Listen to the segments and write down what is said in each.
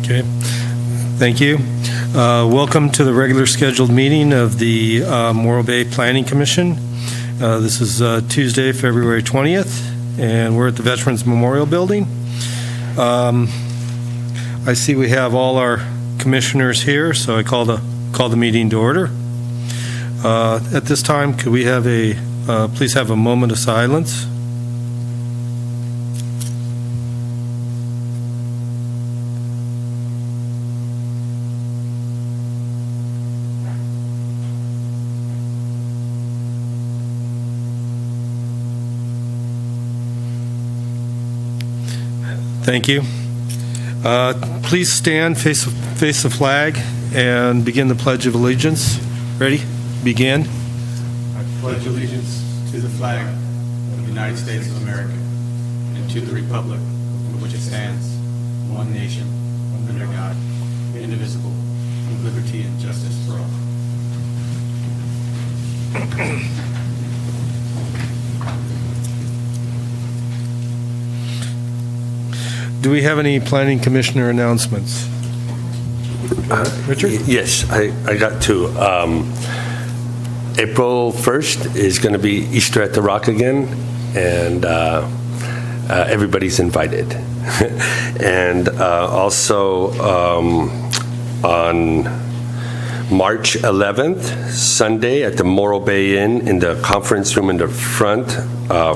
Okay, thank you. Welcome to the regular scheduled meeting of the Morro Bay Planning Commission. This is Tuesday, February 20th, and we're at the Veterans Memorial Building. I see we have all our commissioners here, so I call the meeting to order. At this time, could we have please have a moment of silence? Thank you. Please stand, face the flag, and begin the Pledge of Allegiance. Ready? Begin. I pledge allegiance to the flag of the United States of America and to the republic for which it stands, one nation, under God, indivisible, with liberty and justice for all. Do we have any planning commissioner announcements? Richard? Yes, I got two. April 1st is going to be Easter at the Rock again, and everybody's invited. And also on March 11th, Sunday, at the Morro Bay Inn in the conference room in the front,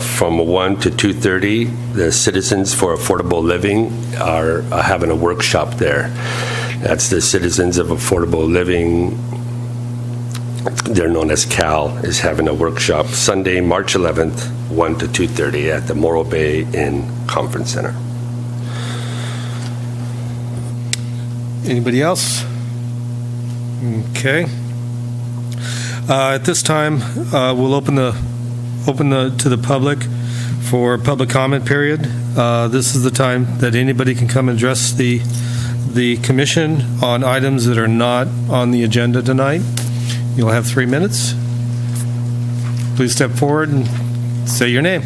from 1 to 2:30, the Citizens for Affordable Living are having a workshop there. That's the Citizens of Affordable Living. They're known as CAL, is having a workshop Sunday, March 11th, 1 to 2:30 at the Morro Bay Inn Conference Center. Anybody else? Okay. At this time, we'll open to the public for public comment period. This is the time that anybody can come and address the commission on items that are not on the agenda tonight. You'll have 3 minutes. Please step forward and say your name.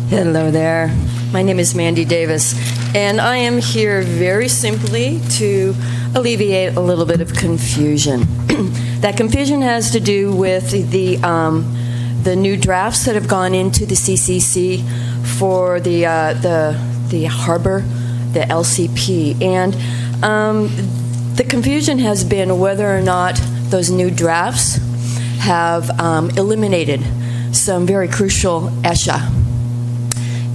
Hello there. My name is Mandy Davis, and I am here very simply to alleviate a little bit of confusion. That confusion has to do with the new drafts that have gone into the CCC for the harbor, the LCP, and the confusion has been whether or not those new drafts have eliminated some very crucial ESHA.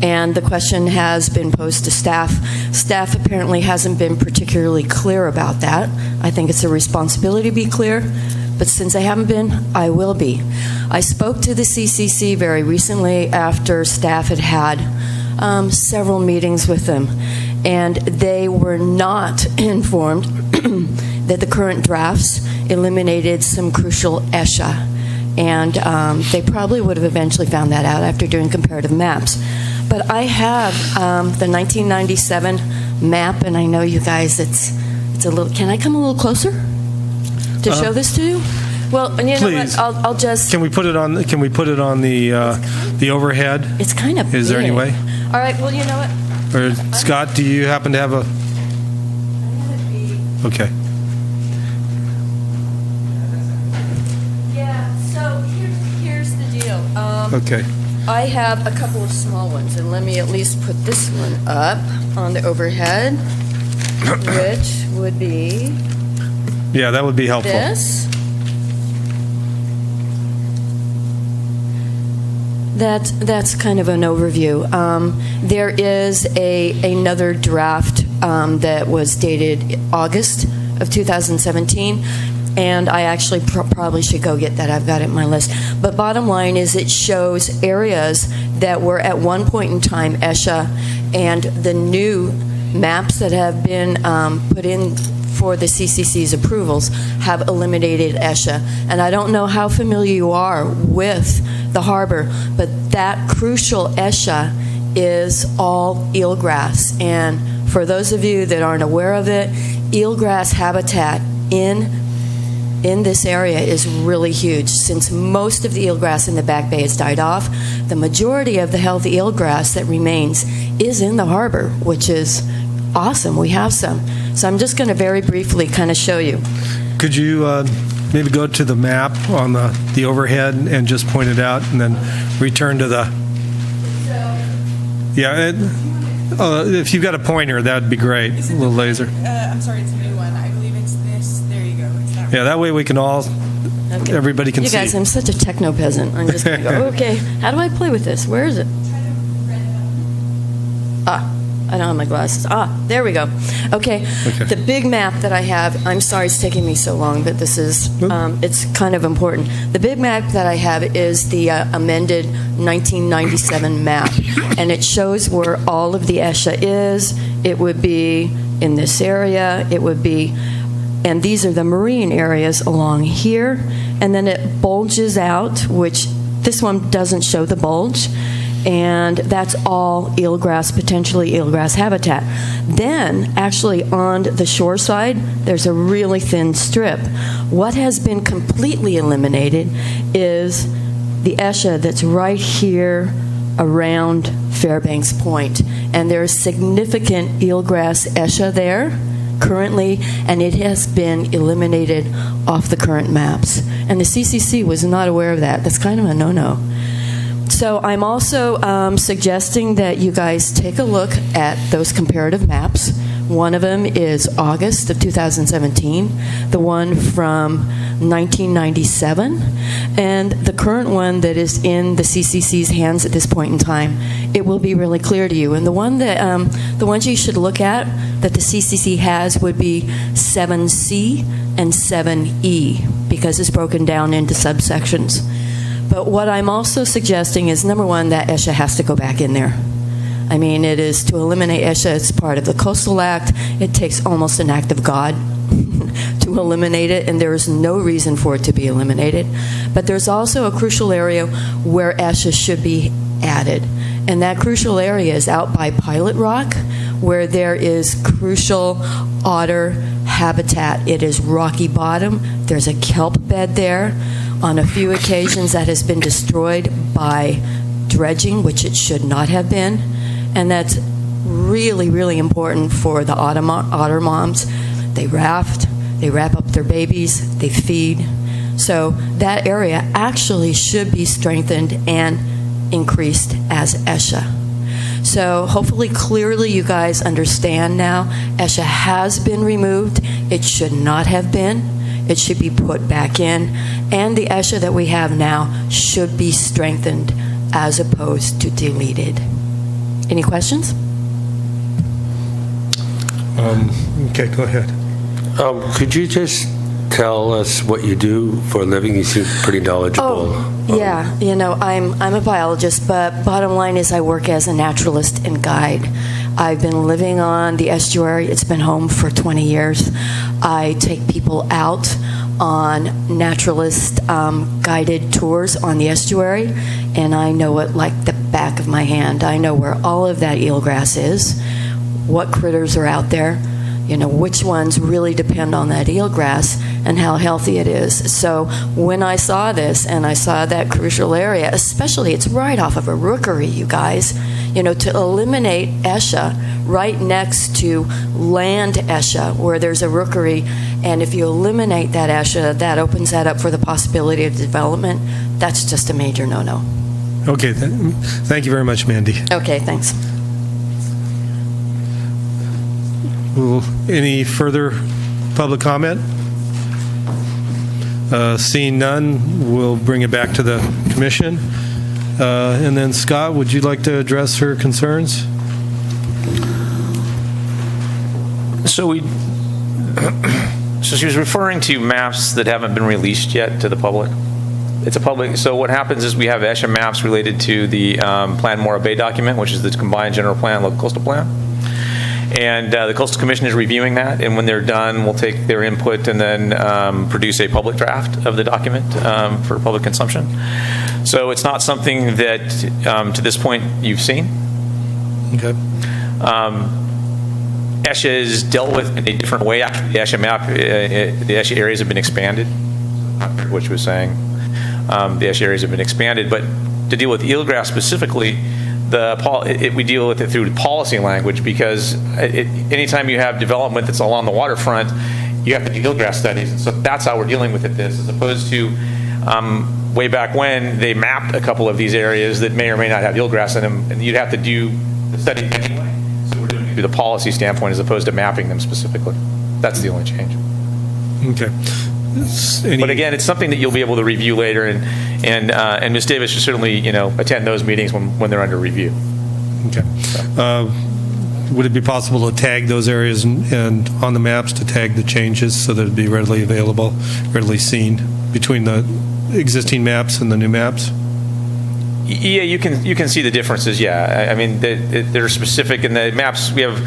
And the question has been posed to staff. Staff apparently hasn't been particularly clear about that. I think it's a responsibility to be clear, but since I haven't been, I will be. I spoke to the CCC very recently after staff had several meetings with them, and they were not informed that the current drafts eliminated some crucial ESHA. And they probably would have eventually found that out after doing comparative maps. But I have the 1997 map, and I know you guys, it's a little. Can I come a little closer to show this to you? Well, you please. know what? I'll just. Can we put it on? Can we put it on the overhead? It's kind of. Is there any way? All right. Well, you know what? Or Scott, do you happen to have a? Okay. Yeah. So here's the deal. Okay. I have a couple of small ones, and let me at least put this one up on the overhead, which would be Yeah, that would be helpful. this. That's kind of an overview. There is another draft that was dated August of 2017. And I actually probably should go get that. I've got it on my list. But bottom line is it shows areas that were at one point in time ESHA, and the new maps that have been put in for the CCC's approvals have eliminated ESHA. And I don't know how familiar you are with the harbor, but that crucial ESHA is all eelgrass. And for those of you that aren't aware of it, eelgrass habitat in this area is really huge. Since most of the eelgrass in the Back Bay has died off, the majority of the healthy eelgrass that remains is in the harbor, which is awesome. We have some. So I'm just going to very briefly kind of show you. Could you maybe go to the map on the overhead and just point it out, and then return to the... Yeah, if you've got a pointer, that'd be great. A little laser. I'm sorry, it's a new one. I believe it's this. There you go. It's that Yeah, that way we can all, Okay. everybody can You see. guys, I'm such a techno peasant. I'm just going to go, okay, how do I play with this? Where is it? I don't have my glasses. There we go. Okay. The big map that I have, I'm sorry it's taking me so long, but this is, it's kind of important. The big map that I have is the amended 1997 map, and it shows where all of the ESHA is. It would be in this area. It would be, and these are the marine areas along here, and then it bulges out, which this one doesn't show the bulge. And that's all eelgrass, potentially eelgrass habitat. Then, actually, on the shore side, there's a really thin strip. What has been completely eliminated is the ESHA that's right here around Fairbanks Point. And there's significant eelgrass ESHA there currently, and it has been eliminated off the current maps. And the CCC was not aware of that. That's kind of a no-no. So I'm also suggesting that you guys take a look at those comparative maps. One of them is August of 2017, the one from 1997, and the current one that is in the CCC's hands at this point in time. It will be really clear to you. And the one that the ones you should look at that the CCC has would be 7C and 7E, because it's broken down into subsections. But what I'm also suggesting is, number one, that ESHA has to go back in there. I mean, it is to eliminate ESHA. It's part of the Coastal Act. It takes almost an act of God to eliminate it, and there is no reason for it to be eliminated. But there's also a crucial area where ESHA should be added, and that crucial area is out by Pilot Rock, where there is crucial otter habitat. It is rocky bottom. There's a kelp bed there. On a few occasions, that has been destroyed by dredging, which it should not have been. And that's really, really important for the otter moms. They raft, they wrap up their babies, they feed. So that area actually should be strengthened and increased as ESHA. So hopefully, clearly, you guys understand now, ESHA has been removed. It should not have been. It should be put back in, and the ESHA that we have now should be strengthened as opposed to deleted. Any questions? Okay, go ahead. Could you just tell us what you do for a living? You seem pretty knowledgeable. Yeah, I'm a biologist, but bottom line is I work as a naturalist and guide. I've been living on the estuary. It's been home for 20 years. I take people out on naturalist guided tours on the estuary, and I know it like the back of my hand. I know where all of that eelgrass is, what critters are out there, which ones really depend on that eelgrass and how healthy it is. So when I saw this and I saw that crucial area, especially it's right off of a rookery, you guys, to eliminate ESHA right next to land ESHA where there's a rookery, and if you eliminate that ESHA, that opens that up for the possibility of development. That's just a major no-no. Okay, thank you very much, Mandy. Okay, thanks. Any further public comment? Seeing none, we'll bring it back to the commission. And then, Scott, would you like to address her concerns? So she was referring to maps that haven't been released yet to the public. It's a public. So what happens is we have ESHA maps related to the Plan Morro Bay document, which is the combined general plan, local coastal plan. And the Coastal Commission is reviewing that, and when they're done, we'll take their input and then produce a public draft of the document for public consumption. So it's not something that, to this point, you've seen. Okay. ESHA is dealt with in a different way. Actually, the ESHA map, the ESHA areas have been expanded, what you was saying. The ESHA areas have been expanded, but to deal with eelgrass specifically, we deal with it through policy language, because anytime you have development that's along the waterfront, you have to do eelgrass studies. And so that's how we're dealing with it, as opposed to way back when they mapped a couple of these areas that may or may not have eelgrass in them, and you'd have to do the study anyway. So we're doing it through the policy standpoint as opposed to mapping them specifically. That's the only change. Okay. But again, it's something that you'll be able to review later, and Ms. Davis should certainly, attend those meetings when they're under review. Okay. Would it be possible to tag those areas and on the maps to tag the changes so that it'd be readily available, readily seen between the existing maps and the new maps? Yeah, you can see the differences. Yeah, I mean they're specific in the maps. We have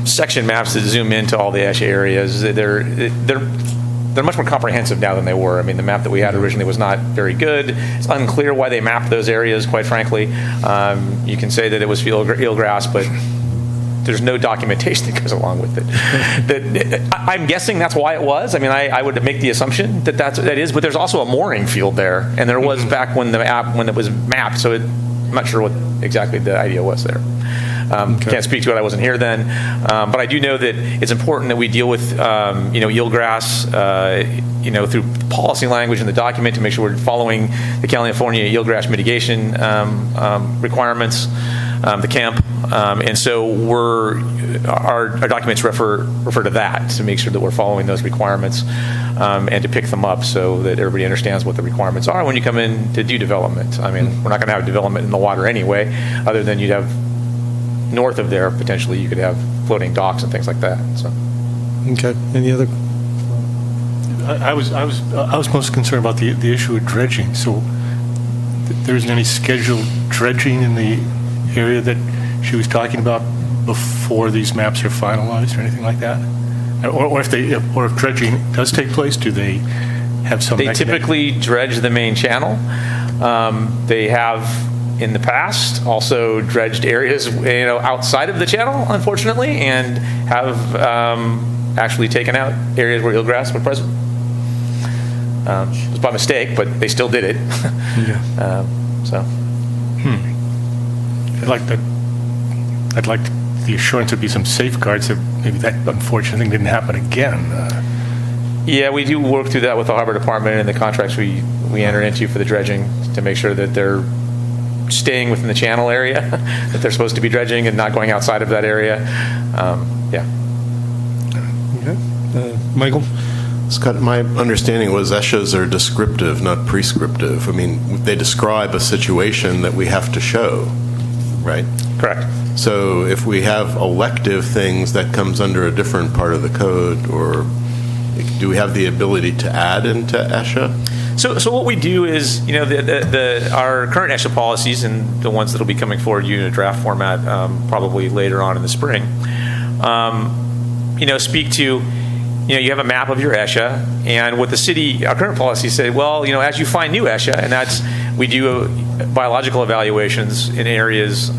section maps that zoom into all the ESHA areas. They're much more comprehensive now than they were. I mean, the map that we had originally was not very good. It's unclear why they mapped those areas, quite frankly. You can say that it was eelgrass, but there's no documentation that goes along with it. I'm guessing that's why it was. I mean, I would make the assumption that is, but there's also a mooring field there, and there was back when it was mapped, so I'm not sure what exactly the idea was there. Can't speak to it. I wasn't here then, but I do know that it's important that we deal with eelgrass, through policy language in the document to make sure we're following the California eelgrass mitigation requirements, the camp, and so our documents refer to that to make sure that we're following those requirements and to pick them up so that everybody understands what the requirements are when you come in to do development. I mean, we're not going to have development in the water anyway, other than you'd have north of there, potentially, you could have floating docks and things like that. So, okay. Any other? I was most concerned about the issue of dredging. So there isn't any scheduled dredging in the area that she was talking about before these maps are finalized or anything like that? Or if dredging does take place, do they have some? They typically dredge the main channel. They have, in the past, also dredged areas outside of the channel, unfortunately, and have actually taken out areas where eelgrass were present. It was by mistake, but they still did it. Yeah. I'd like the assurance there'd be some safeguards that maybe that unfortunate thing didn't happen again. Yeah, we do work through that with the Harbor Department and the contracts we enter into for the dredging to make sure that they're staying within the channel area that they're supposed to be dredging and not going outside of that area. Okay. Michael? Scott, my understanding was ESHAs are descriptive, not prescriptive. I mean, they describe a situation that we have to show, right? Correct. So if we have elective things, that comes under a different part of the code, or do we have the ability to add into ESHA? So what we do is, our current ESHA policies and the ones that will be coming forward in a draft format probably later on in the spring, speak to, you have a map of your ESHA, and what the city, our current policies say, well, as you find new ESHA, and that's, we do biological evaluations in areas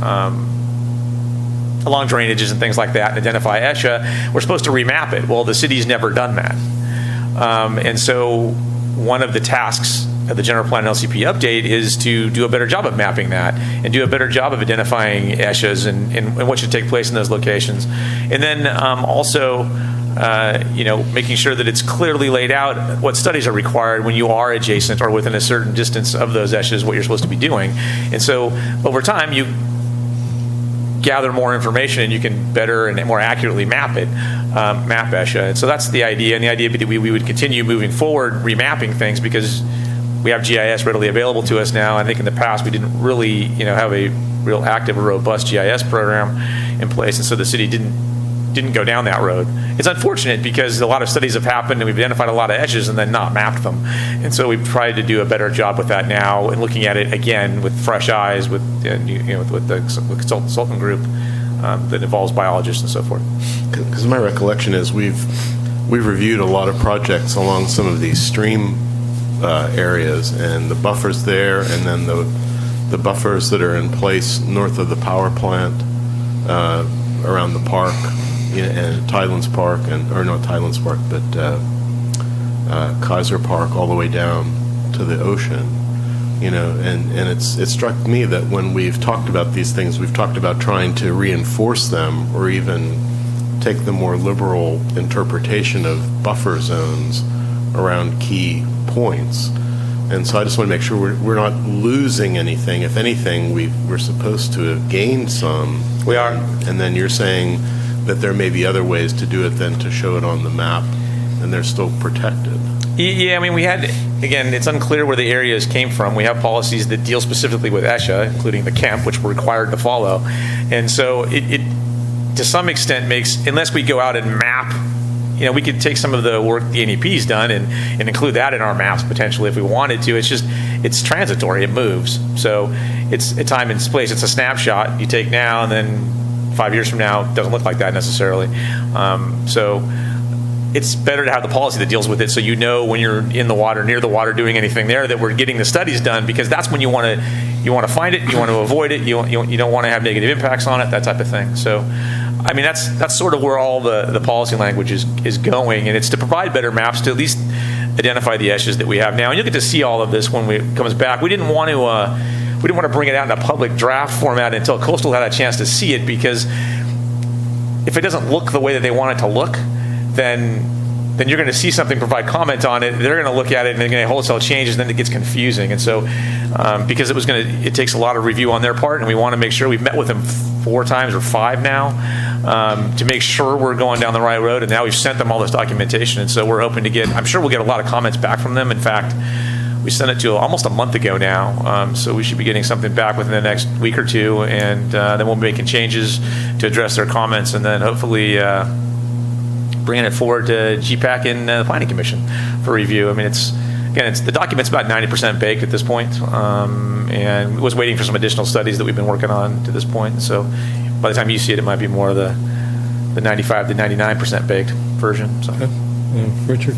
along drainages and things like that, and identify ESHA, we're supposed to remap it. Well, the city's never done that. And so one of the tasks of the general plan and LCP update is to do a better job of mapping that and do a better job of identifying ESHAs and what should take place in those locations. And then also, making sure that it's clearly laid out what studies are required when you are adjacent or within a certain distance of those ESHAs, what you're supposed to be doing. And so over time, you gather more information and you can better and more accurately map ESHA. And so that's the idea. And the idea that we would continue moving forward, remapping things, because we have GIS readily available to us now. I think in the past we didn't really, have a real active or robust GIS program in place. And so the city didn't go down that road. It's unfortunate because a lot of studies have happened and we've identified a lot of ESHAs and then not mapped them. And so we've tried to do a better job with that now and looking at it again with fresh eyes with the consultant group that involves biologists and so forth. Because my recollection is we've reviewed a lot of projects along some of these stream areas, and the buffers there, and then the buffers that are in place north of the power plant around the park, and Tyland's Park, or not Tyland's Park, but Kaiser Park, all the way down to the ocean. and it struck me that when we've talked about these things, we've talked about trying to reinforce them or even take the more liberal interpretation of buffer zones around key points. And so I just want to make sure we're not losing anything. If anything, we're supposed to have gained some. We are. And then you're saying that there may be other ways to do it than to show it on the map, and they're still protected. Yeah, I mean, we had, again, it's unclear where the areas came from. We have policies that deal specifically with ESHA, including the camp, which we're required to follow. And so it to some extent makes, unless we go out and map, we could take some of the work the NEP's done and include that in our maps potentially if we wanted to. It's transitory, it moves. So it's a time and place. It's a snapshot you take now, and then 5 years from now, it doesn't look like that necessarily. So it's better to have the policy that deals with it, so when you're in the water, near the water, doing anything there, that we're getting the studies done, because that's when you want to find it, you want to avoid it, you don't want to have negative impacts on it, that type of thing. So, I mean, that's sort of where all the policy language is going, and it's to provide better maps to at least identify the issues that we have now. And you'll get to see all of this when it comes back. We didn't want to bring it out in a public draft format until Coastal had a chance to see it, because if it doesn't look the way that they want it to look, then you're going to see something, provide comment on it. They're going to look at it and they're going to wholesale changes, and then it gets confusing. And so, because it takes a lot of review on their part, and we want to make sure we've met with them 4 times or 5 now to make sure we're going down the right road. And now we've sent them all this documentation, and so we're hoping to I'm sure we'll get a lot of comments back from them. In fact, we sent it to almost a month ago now, so we should be getting something back within the next week or 2, and then we'll be making changes to address their comments, and then hopefully bringing it forward to GPAC and the Planning Commission for review. I mean, the document's about 90% baked at this point, and was waiting for some additional studies that we've been working on to this point. So by the time you see it, it might be more of the 95 to 99% baked version. So. Richard?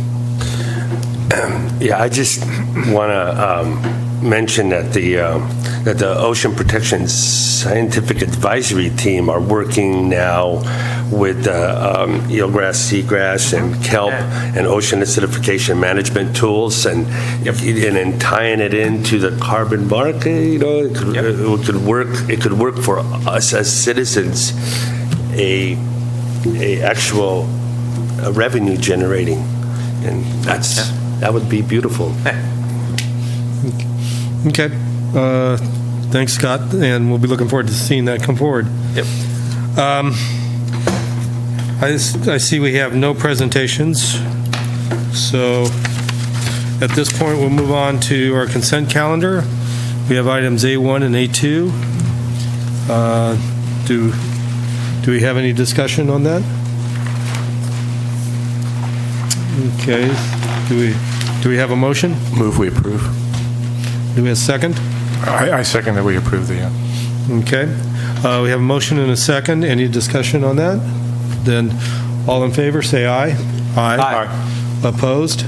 Yeah, I just want to mention that the Ocean Protection Scientific Advisory Team are working now with eelgrass, seagrass, and kelp and ocean acidification management tools, and then tying it into the carbon market. It could work. It could work for us as citizens, a actual revenue generating, and that would be beautiful. Okay. Thanks, Scott, and we'll be looking forward to seeing that come forward. Yep. I see we have no presentations, so at this point we'll move on to our consent calendar. We have items A1 and A2. Do we have any discussion on that? Okay. Do we have a motion? Move we approve. Do we have a second? I second that we approve the. Okay. We have a motion and a second. Any discussion on that? Then all in favor, say aye. Aye. Opposed?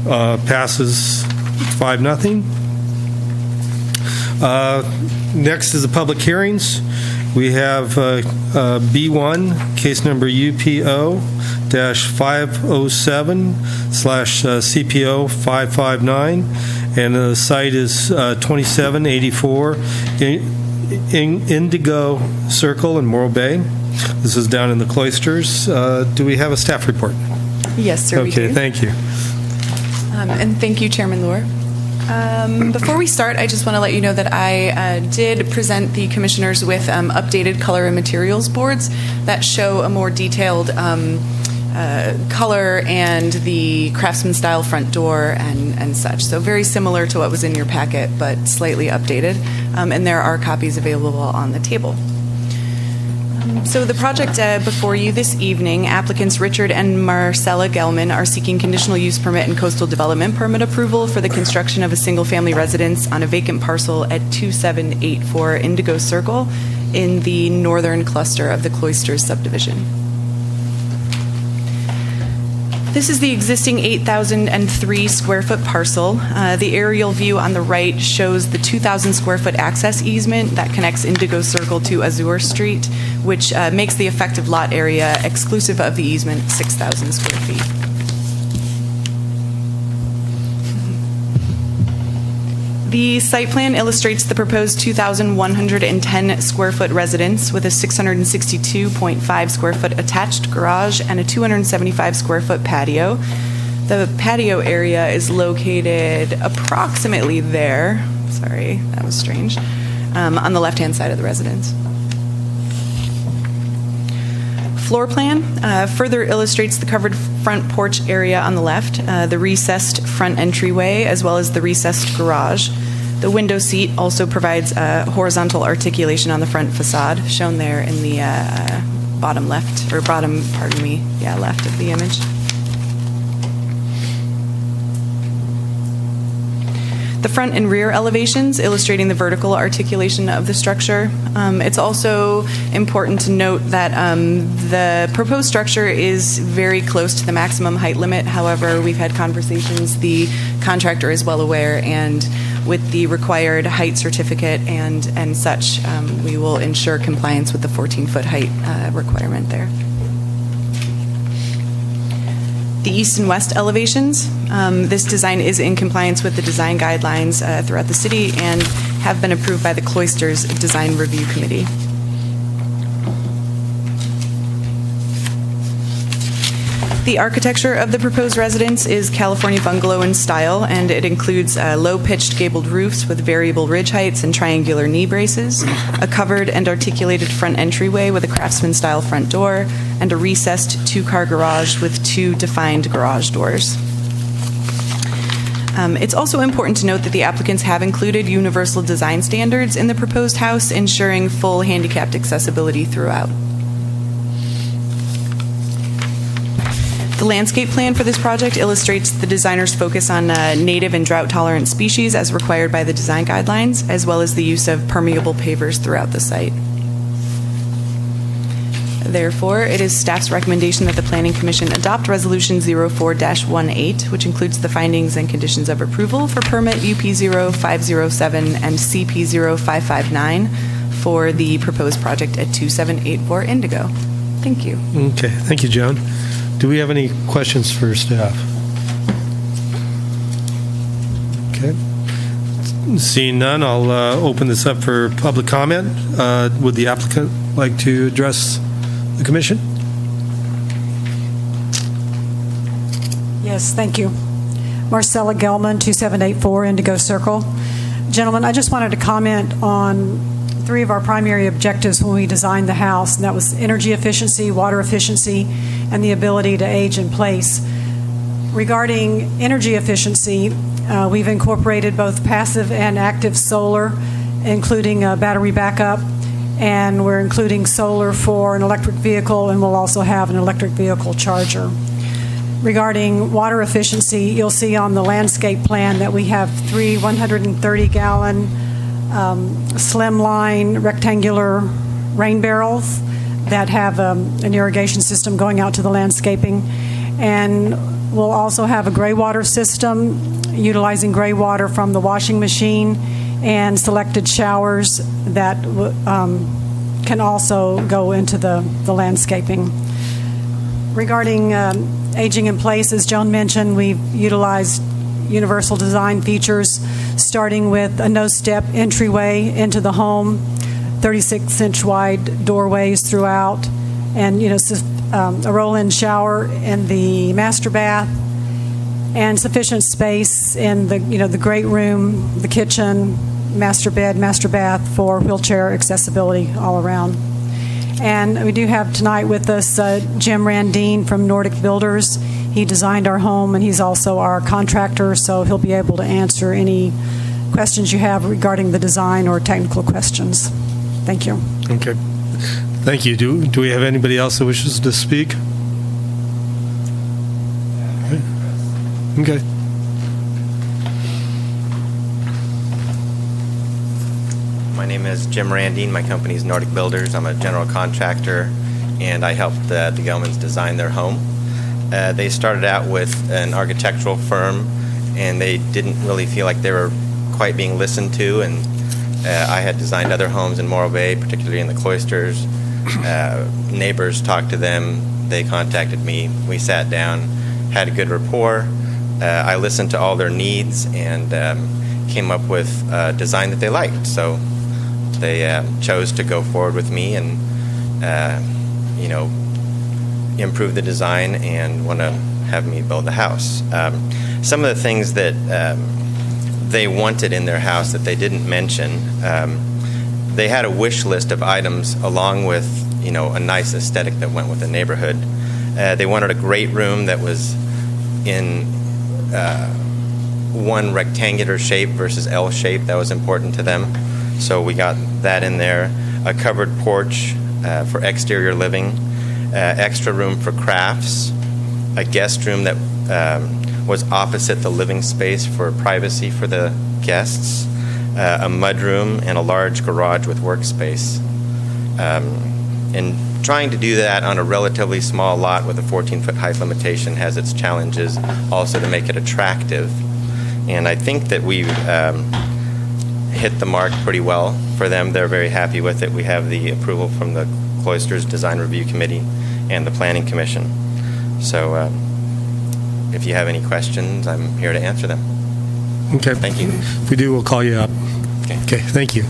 Passes 5-0. Next is the public hearings. We have B1, case number UPO-507/CPO559, and the site is 2784 Indigo Circle in Morro Bay. This is down in the Cloisters. Do we have a staff report? Yes, sir, we do. Okay, thank you. And thank you, Chairman Lohr. Before we start, I just want to let you know that I did present the commissioners with updated color and materials boards that show a more detailed color and the craftsman style front door and such. So very similar to what was in your packet, but slightly updated. And there are copies available on the table. So the project before you this evening, applicants Richard and Marcella Gelman are seeking conditional use permit and coastal development permit approval for the construction of a single-family residence on a vacant parcel at 2784 Indigo Circle in the northern cluster of the Cloisters subdivision. This is the existing 8,003 square foot parcel. The aerial view on the right shows the 2,000 square foot access easement that connects Indigo Circle to Azure Street, which makes the effective lot area exclusive of the easement 6,000 square feet. The site plan illustrates the proposed 2,110 square foot residence with a 662.5 square foot attached garage and a 275 square foot patio. The patio area is located approximately there. Sorry, that was strange. On the left-hand side of the residence. Floor plan further illustrates the covered front porch area on the left, the recessed front entryway, as well as the recessed garage. The window seat also provides horizontal articulation on the front facade, shown there in the left of the image. The front and rear elevations illustrating the vertical articulation of the structure. It's also important to note that the proposed structure is very close to the maximum height limit. However, we've had conversations, the contractor is well aware, and with the required height certificate and such, we will ensure compliance with the 14-foot height requirement there. The east and west elevations, this design is in compliance with the design guidelines throughout the city and have been approved by the Cloisters Design Review Committee. The architecture of the proposed residence is California bungalow in style, and it includes low-pitched gabled roofs with variable ridge heights and triangular knee braces, a covered and articulated front entryway with a craftsman-style front door, and a recessed two-car garage with two defined garage doors. It's also important to note that the applicants have included universal design standards in the proposed house, ensuring full handicapped accessibility throughout. The landscape plan for this project illustrates the designer's focus on native and drought-tolerant species as required by the design guidelines, as well as the use of permeable pavers throughout the site. Therefore, it is staff's recommendation that the Planning Commission adopt Resolution 04-18, which includes the findings and conditions of approval for permit UP 0507 and CP 0559 for the proposed project at 2784 Indigo. Thank you. Okay, thank you, Joan. Do we have any questions for staff? Okay. Seeing none, I'll open this up for public comment. Would the applicant like to address the commission? Yes, thank you. Marcella Gelman, 2784 Indigo Circle. Gentlemen, I just wanted to comment on three of our primary objectives when we designed the house, and that was energy efficiency, water efficiency, and the ability to age in place. Regarding energy efficiency, we've incorporated both passive and active solar, including battery backup, and we're including solar for an electric vehicle, and we'll also have an electric vehicle charger. Regarding water efficiency, you'll see on the landscape plan that we have three 130-gallon slimline rectangular rain barrels that have an irrigation system going out to the landscaping. And we'll also have a gray water system utilizing gray water from the washing machine and selected showers that can also go into the landscaping. Regarding aging in place, as Joan mentioned, we've utilized universal design features, starting with a no-step entryway into the home, 36-inch wide doorways throughout, and a roll-in shower in the master bath, and sufficient space in the great room, the kitchen, master bed, master bath for wheelchair accessibility all around. And we do have tonight with us Jim Randine from Nordic Builders. He designed our home, and he's also our contractor, so he'll be able to answer any questions you have regarding the design or technical questions. Thank you. Okay. Thank you. Do we have anybody else that wishes to speak? Okay. My name is Jim Randine. My company is Nordic Builders. I'm a general contractor, and I helped the Gelmans design their home. They started out with an architectural firm, and they didn't really feel like they were quite being listened to, and I had designed other homes in Morro Bay, particularly in the Cloisters. Neighbors talked to them. They contacted me. We sat down, had a good rapport. I listened to all their needs, and came up with a design that they liked. So they chose to go forward with me and, improve the design and want to have me build the house. Some of the things that they wanted in their house that they didn't mention, they had a wish list of items along with, a nice aesthetic that went with the neighborhood. They wanted a great room that was in one rectangular shape versus L shape. That was important to them. So we got that in there. A covered porch for exterior living, extra room for crafts, a guest room that was opposite the living space for privacy for the guests, a mudroom, and a large garage with workspace. And trying to do that on a relatively small lot with a 14-foot height limitation has its challenges, also to make it attractive. And I think that we've hit the mark pretty well for them. They're very happy with it. We have the approval from the Cloisters Design Review Committee and the Planning Commission. So if you have any questions, I'm here to answer them. Okay. Thank you. If we do, we'll call you up. Okay, thank you.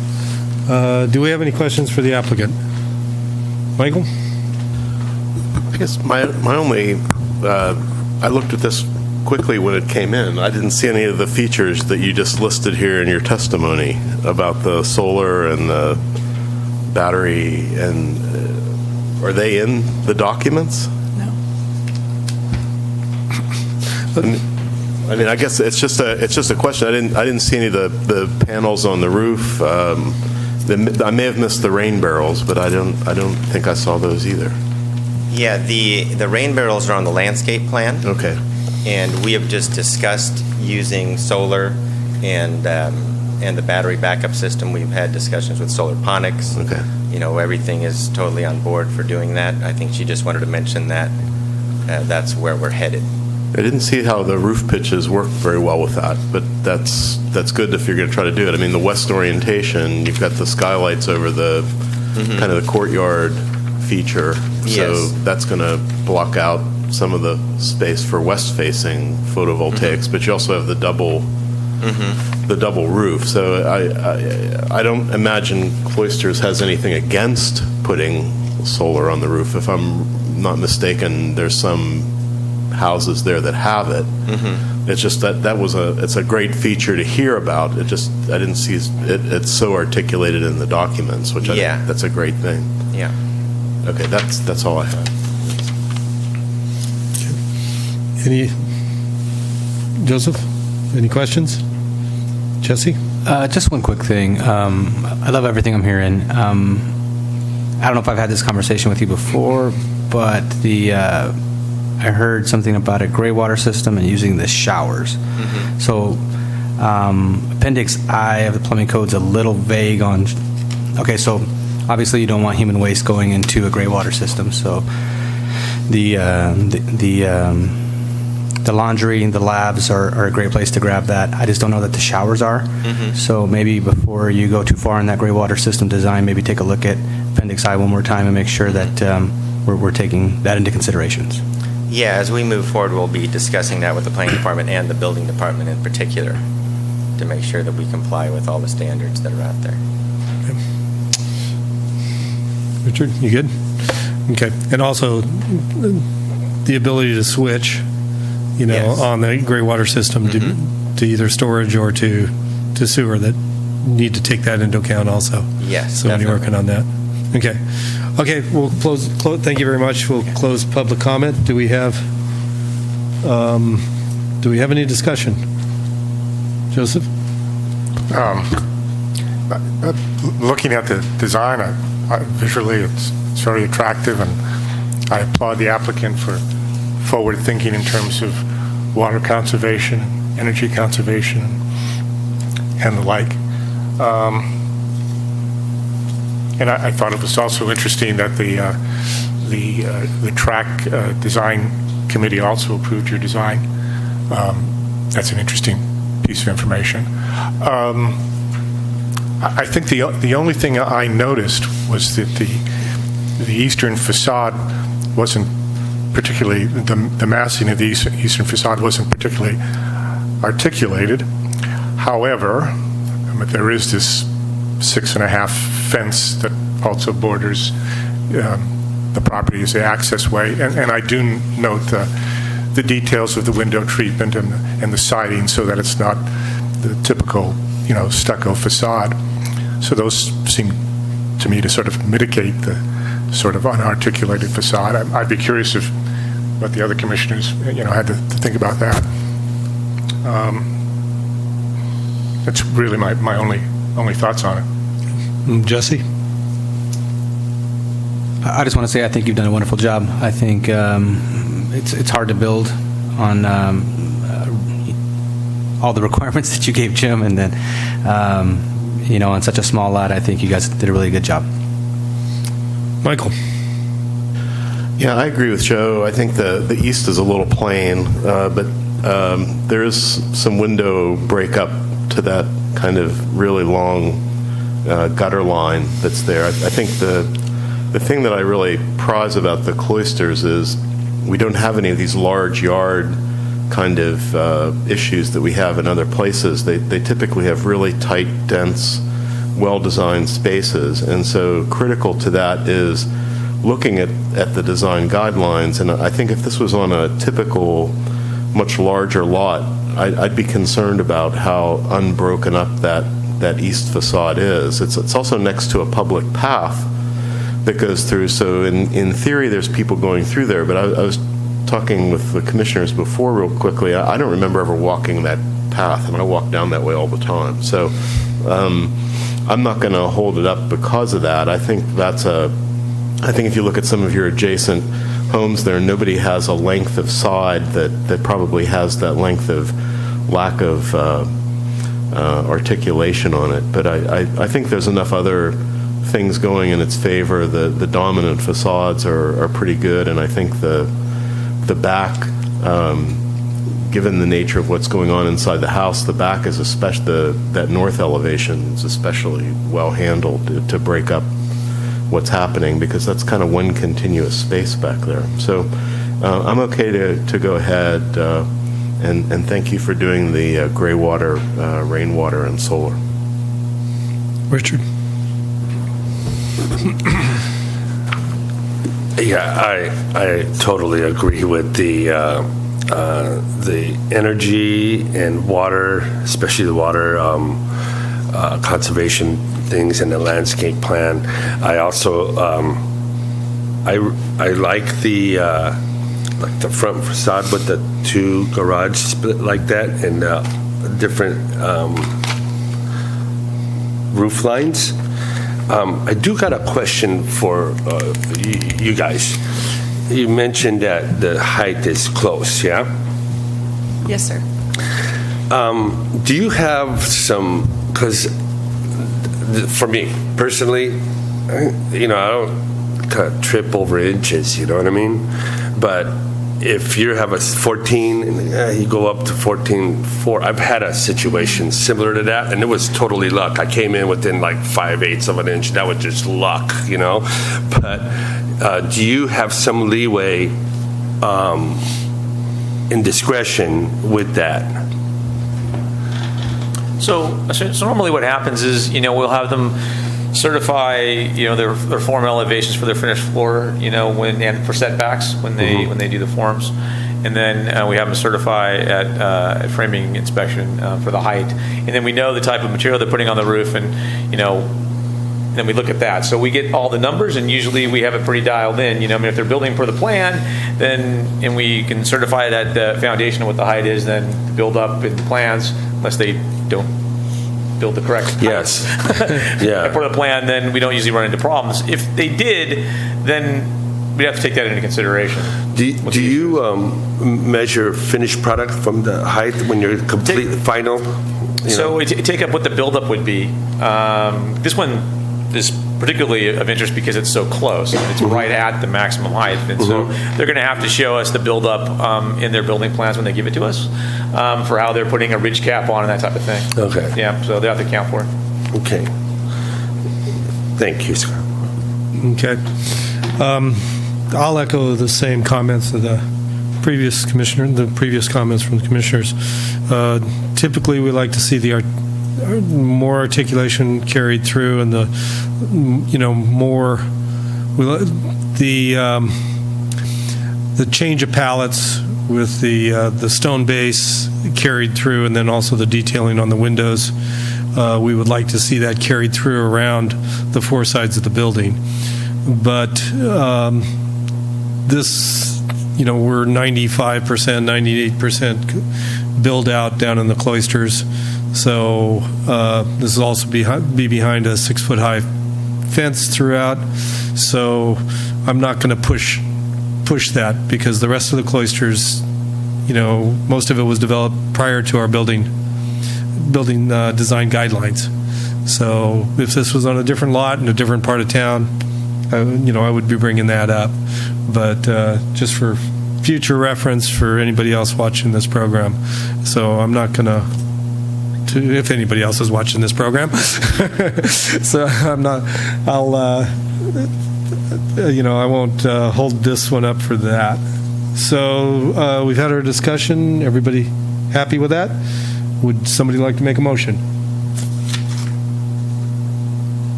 Do we have any questions for the applicant? Michael? I guess my only, I looked at this quickly when it came in. I didn't see any of the features that you just listed here in your testimony about the solar and the battery, and are they in the documents? No. I mean, I guess it's just a question. I didn't see any of the panels on the roof. I may have missed the rain barrels, but I don't think I saw those either. Yeah, the rain barrels are on the landscape plan. Okay. And we have just discussed using solar and the battery backup system. We've had discussions with Solarponics. Okay. Everything is totally on board for doing that. I think she just wanted to mention that that's where we're headed. I didn't see how the roof pitches work very well with that, but that's good if you're going to try to do it. I mean, the west orientation, you've got the skylights over the kind of the courtyard feature, so Yes. that's going to block out some of the space for west-facing photovoltaics. But you also have the double roof. So I don't imagine Cloisters has anything against putting solar on the roof. If I'm not mistaken, there's some houses there that have it. It's just it's a great feature to hear about. I didn't see it's so articulated in the documents, which that's a great thing. Yeah. Okay, that's all I have. Joseph, any questions? Jesse? Just one quick thing. I love everything I'm hearing. I don't know if I've had this conversation with you before, but I heard something about a gray water system and using the showers. So Appendix I of the plumbing code's a little vague on. Okay, so obviously you don't want human waste going into a gray water system. So the laundry and the labs are a great place to grab that. I just don't know that the showers are. So maybe before you go too far in that gray water system design, maybe take a look at Appendix I one more time and make sure that we're taking that into considerations. Yeah, as we move forward, we'll be discussing that with the planning department and the building department in particular to make sure that we comply with all the standards that are out there. Richard, you good? Okay. And also the ability to switch, Yes. on the gray water system to either storage or to sewer, that need to take that into account also. Yes, So when you're definitely. working on that. Okay. Okay, we'll close. Thank you very much. We'll close public comment. Do we have any discussion? Joseph? Looking at the design, visually it's very attractive, and I applaud the applicant for forward thinking in terms of water conservation, energy conservation, and the like. And I thought it was also interesting that the track design committee also approved your design. That's an interesting piece of information. I think the only thing I noticed was that the eastern facade wasn't particularly, the massing of the eastern facade wasn't particularly articulated. However, there is this 6.5 fence that also borders the property as the access way, and I do note the details of the window treatment and the siding so that it's not the typical, stucco facade. So those seem to me to sort of mitigate the sort of unarticulated facade. I'd be curious what the other commissioners, had to think about that. That's really my only thoughts on it. Jesse? I just want to say I think you've done a wonderful job. I think it's hard to build on all the requirements that you gave Jim, and then on such a small lot, I think you guys did a really good job. Michael? Yeah, I agree with Joe. I think the east is a little plain, but there is some window breakup to that kind of really long gutter line that's there. I think the thing that I really prize about the cloisters is we don't have any of these large yard kind of issues that we have in other places. They typically have really tight, dense, well-designed spaces, and so critical to that is looking at the design guidelines. And I think if this was on a typical, much larger lot, I'd be concerned about how unbroken up that east facade is. It's also next to a public path that goes through, so in theory there's people going through there, but I was talking with the commissioners before real quickly. I don't remember ever walking that path, and I walk down that way all the time. So I'm not going to hold it up because of that. I think if you look at some of your adjacent homes there, nobody has a length of side that probably has that length of lack of articulation on it. But I think there's enough other things going in its favor. The dominant facades are pretty good, and I think the back, given the nature of what's going on inside the house, the back is especially that north elevation is especially well handled to break up what's happening, because that's kind of one continuous space back there. So I'm okay to go ahead and thank you for doing the gray water, rainwater, and solar. Richard? Yeah, I totally agree with the energy and water, especially the water conservation things in the landscape plan. I also I like the front facade with the two garage split like that, and different roof lines. I do got a question for you guys. You mentioned that the height is close, yeah? Yes, sir. Do you have some, because for me personally, I don't kind of trip over inches, you know what I mean? But if you have a 14, and you go up to 14.4, I've had a situation similar to that, and it was totally luck. I came in within like 5/8 of an inch. That was just luck, But do you have some leeway in discretion with that? So normally what happens is, we'll have them certify, their form elevations for their finished floor, and for setbacks when they do the forms, and then we have them certify at framing inspection for the height, and then we know the type of material they're putting on the roof, and then we look at that. So we get all the numbers, and usually we have it pretty dialed in. If they're building per the plan, and we can certify that the foundation of what the height is, then build up in the plans, unless they don't build the correct height. Yes. Yeah. Per the plan, then we don't usually run into problems. If they did, then we'd have to take that into consideration. Do you measure finished product from the height when you're complete final? So we take up what the buildup would be. This one is particularly of interest because it's so close. It's right at the maximum height. And so they're going to have to show us the buildup in their building plans when they give it to us for how they're putting a ridge cap on and that type of thing. Okay. Yeah, so they have to account for it. Okay. Thank you, Scott. Okay. I'll echo the same comments of the previous commissioner, the previous comments from the commissioners. typically we like to see the more articulation carried through, and the more the change of palettes with the stone base carried through, and then also the detailing on the windows. We would like to see that carried through around the four sides of the building. But this, we're 95%, 98% build out down in the cloisters. So this will also be behind a 6-foot high fence throughout. So I'm not going to push that, because the rest of the cloisters, most of it was developed prior to our building design guidelines. So if this was on a different lot in a different part of town, I would be bringing that up. But just for future reference for anybody else watching this program. So I'm not going to, if anybody else is watching this program. So I'm not, I won't hold this one up for that. So we've had our discussion. Everybody happy with that? Would somebody like to make a motion?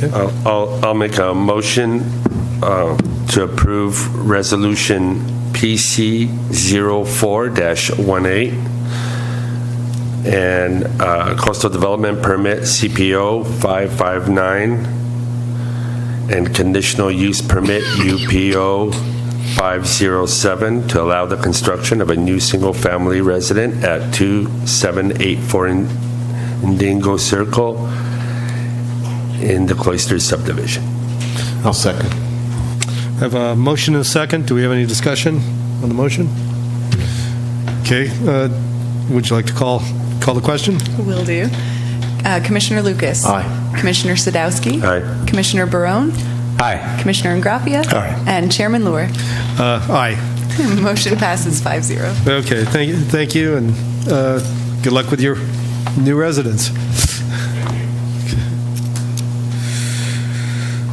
Okay. I'll make a motion to approve Resolution PC 04-18 and Coastal Development Permit CPO 559 and Conditional Use Permit UPO 507 to allow the construction of a new single-family resident at 2784 Indigo Circle in the Cloisters subdivision. I'll second. I have a motion and a second. Do we have any discussion on the motion? Okay. Would you like to call the question? Will do. Commissioner Lucas. Aye. Commissioner Sadowski. Aye. Commissioner Barone. Aye. Commissioner Ingraffia. Aye. And Chairman Lure. Aye. Motion passes 5-0. Okay. Thank you, and good luck with your new residence.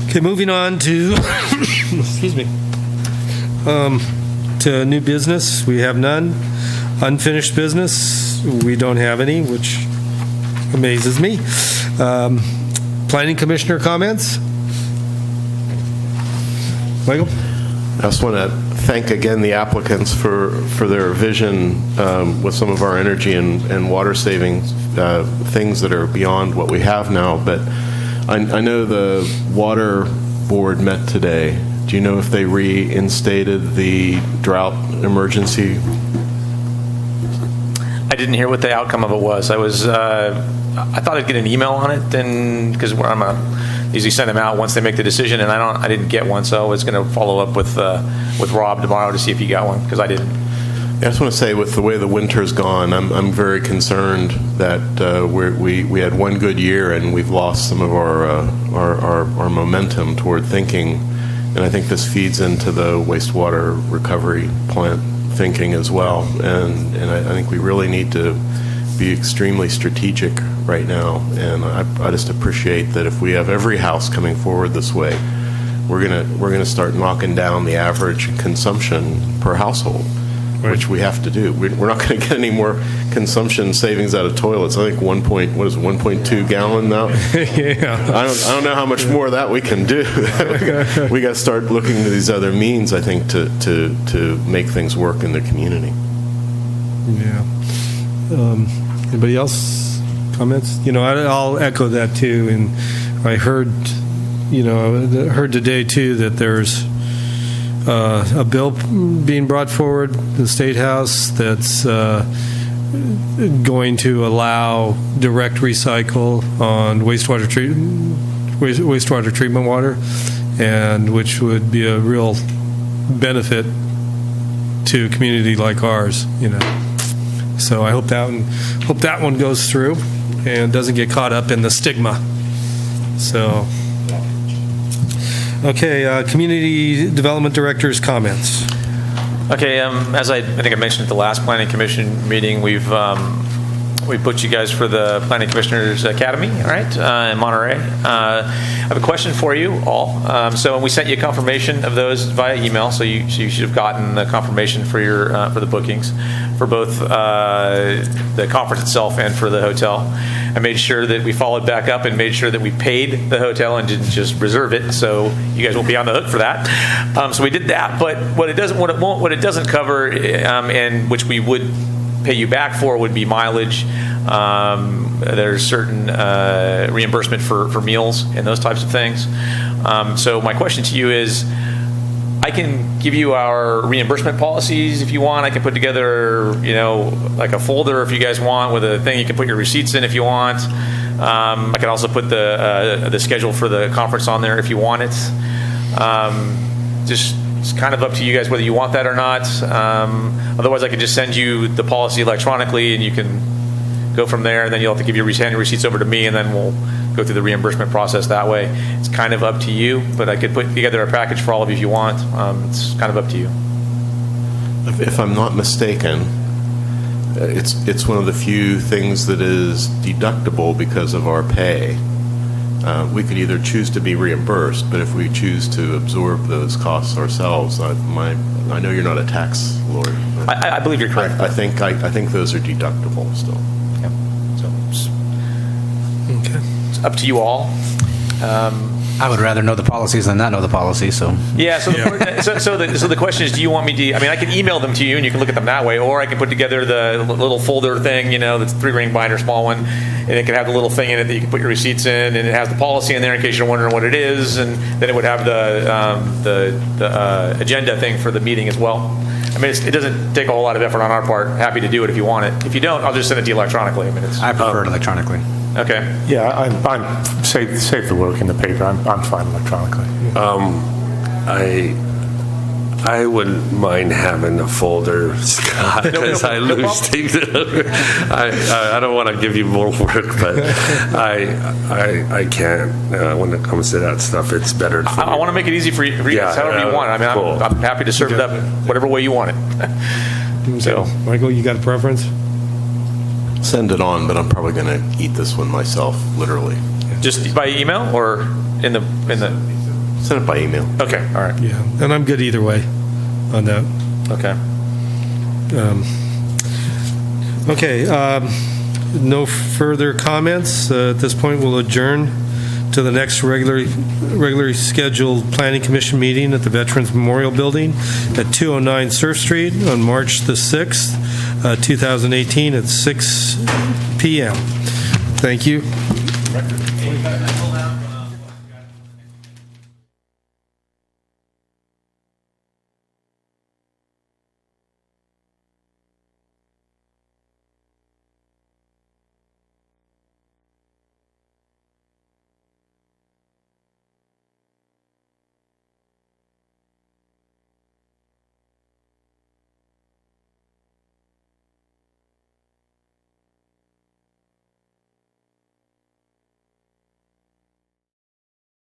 Okay, moving on to, excuse me, to new business. We have none. Unfinished business, we don't have any, which amazes me. Planning Commissioner comments? Michael? I just want to thank again the applicants for their vision with some of our energy and water saving things that are beyond what we have now. But I know the water board met today. Do you know if they reinstated the drought emergency? I didn't hear what the outcome of it was. I thought I'd get an email on it, then because I'm usually send them out once they make the decision, and I didn't get one, so I was going to follow up with Rob tomorrow to see if he got one, because I didn't. I just want to say, with the way the winter's gone, I'm very concerned that we had one good year and we've lost some of our momentum toward thinking, and I think this feeds into the wastewater recovery plant thinking as well. And I think we really need to be extremely strategic right now. And I just appreciate that if we have every house coming forward this way, we're gonna start knocking down the average consumption per household. Right. Which we have to do. We're not going to get any more consumption savings out of toilets. I think 1.2 gallon now? Yeah. I don't know how much more of that we can do. We got to start looking to these other means, I think, to make things work in the community. Yeah. Anybody else? Comments? I'll echo that too. And I heard today too that there's a bill being brought forward in the State House that's going to allow direct recycle on wastewater treatment water, and which would be a real benefit to a community like ours. So I hope that one goes through and doesn't get caught up in the stigma. So. Okay, Community Development Director's comments. Okay, as I think I mentioned at the last Planning Commission meeting, we've We booked you guys for the Planning Commissioners Academy, all right, in Monterey. I have a question for you all. So we sent you a confirmation of those via email, so you should have gotten the confirmation for your for the bookings for both the conference itself and for the hotel. I made sure that we followed back up and made sure that we paid the hotel and didn't just reserve it, so you guys won't be on the hook for that. So we did that, but what it doesn't cover, and which we would pay you back for, would be mileage. There's certain reimbursement for meals and those types of things. So my question to you is, I can give you our reimbursement policies if you want. I can put together, like a folder if you guys want, with a thing you can put your receipts in if you want. I can also put the schedule for the conference on there if you want it. It's kind of up to you guys whether you want that or not. Otherwise, I could just send you the policy electronically, and you can go from there. And then you'll have to give your receipts over to me, and then we'll go through the reimbursement process that way. It's kind of up to you, but I could put together a package for all of you if you want. It's kind of up to you. If I'm not mistaken, it's one of the few things that is deductible because of our pay. We could either choose to be reimbursed, but if we choose to absorb those costs ourselves, I know you're not a tax lawyer. I believe you're correct. I think those are deductible still. Yeah. So Okay. it's up to you all. I would rather know the policies than not know the policy, so. Yeah, so the question is, do you want me to, I can email them to you and you can look at them that way, or I can put together the little folder thing, that's 3-ring binder, small one, and it can have the little thing in it that you can put your receipts in, and it has the policy in there in case you're wondering what it is, and then it would have the agenda thing for the meeting as well. It doesn't take a whole lot of effort on our part. Happy to do it if you want it. If you don't, I'll just send it to you electronically. I prefer it electronically. Okay. Yeah, I'm save the work in the paper. I'm fine electronically. I wouldn't mind having a folder, Scott, because I lose things. I don't want to give you more work, but I can't. When it comes to that stuff, it's better. I want to make it easy for you guys, however you want. Cool. I'm happy to serve it up whatever way you want it. So, Michael, you got a preference? Send it on, but I'm probably going to eat this one myself, literally. Just by email or in the. Send it by email. Okay. All right. Yeah, and I'm good either way on that. Okay. No further comments. At this point, we'll adjourn to the next regularly scheduled Planning Commission meeting at the Veterans Memorial Building at 209 Surf Street on March the 6th, 2018 at 6 p.m. Thank you.